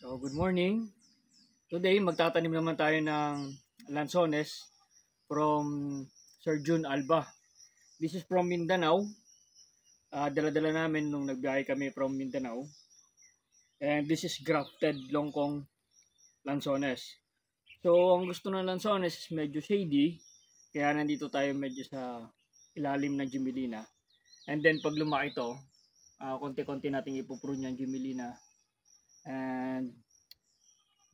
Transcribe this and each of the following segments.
So, good morning. Today, magtatanim naman tayo ng lansones from Sir June Alba. This is from Mindanao. Dala-dala namin nung nagbiyahe kami from Mindanao. And this is grafted longkong lansones. So, ang gusto ng lansones is medyo shady. Kaya nandito tayo medyo sa ilalim ng Gmelina. And then, pag lumaki ito, konti-konti nating ipuprune yung Gmelina. And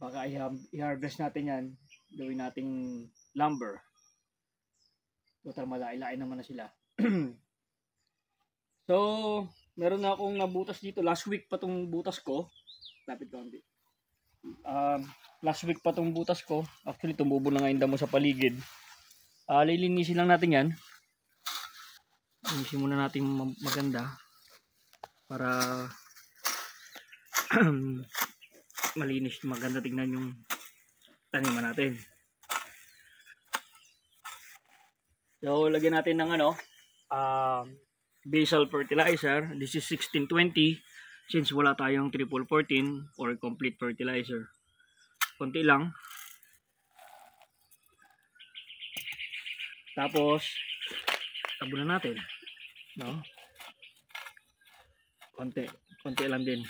baka i-harvest natin yan, gawin nating lumber. Total malaki-laki naman na sila. So, meron na akong nabutas dito. Last week pa tong butas ko. Lapit ko hindi. Last week pa tong butas ko. Actually, tumubo na nga yung damo sa paligid. Lilinisin lang natin yan. Linisin muna natin maganda. Para malinis, maganda tingnan yung taniman natin. So, lagyan natin ng basal fertilizer. This is 1620 since wala tayong triple 14 or complete fertilizer. Konti lang. Tapos, tabunan natin. No? Konti lang din.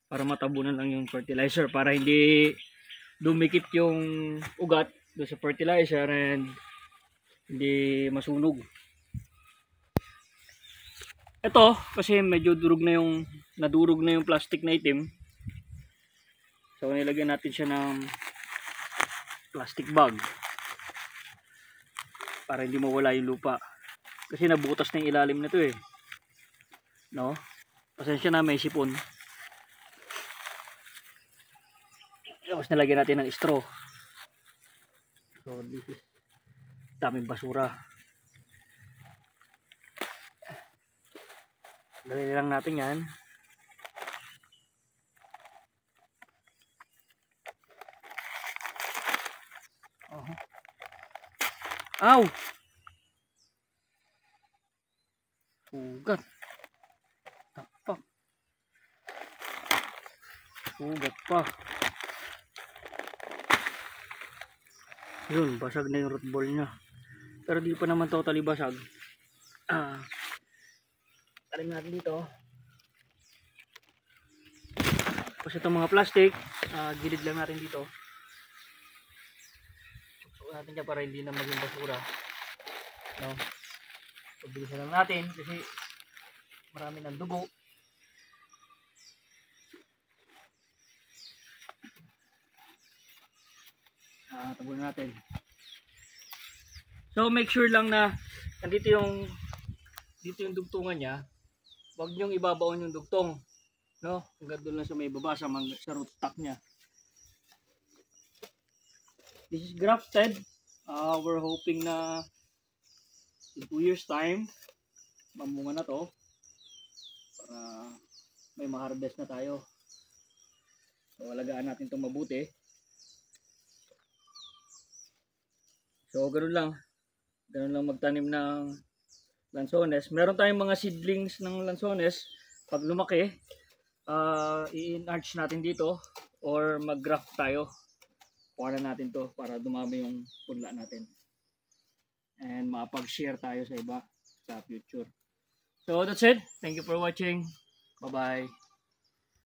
Para matabunan lang yung fertilizer. Para hindi dumikit yung ugat doon sa fertilizer and hindi masunog. Ito, kasi medyo nadurog na yung plastic na itim. So, nilagyan natin siya ng plastic bag. Para hindi mawala yung lupa. Kasi nabutas na yung ilalim nito eh. No? Pasensya na, may sipon. Tapos nalagyan natin ng straw. So, this is daming basura. Dali lang natin yan. Aw! Sugat. Tapak. Sugat pa. Yun, basag na yung root ball nya. Pero di pa naman totally basag. Talim natin dito. Tapos itong mga plastic, gilid lang natin dito. Sukat natin niya para hindi na maging basura. No? Pabilisan lang natin kasi marami ng dugo. Tabunan natin. So make sure lang na dito yung dugtungan niya. Huwag niyong ibabaon yung dugtong, no? Hanggang doon lang sa may baba sa root stock niya. This is grafted. We're hoping na in 2 years time mamunga na to para may ma-harvest na tayo. So alagaan natin itong mabuti. So, ganun lang magtanim ng lansones. Meron tayong mga seedlings ng lansones. Pag lumaki, i-enlarge natin dito or mag-graft tayo. Kuha na natin to para dumami yung punla natin. And makapag-share tayo sa iba sa future. So, that's it. Thank you for watching. Bye-bye.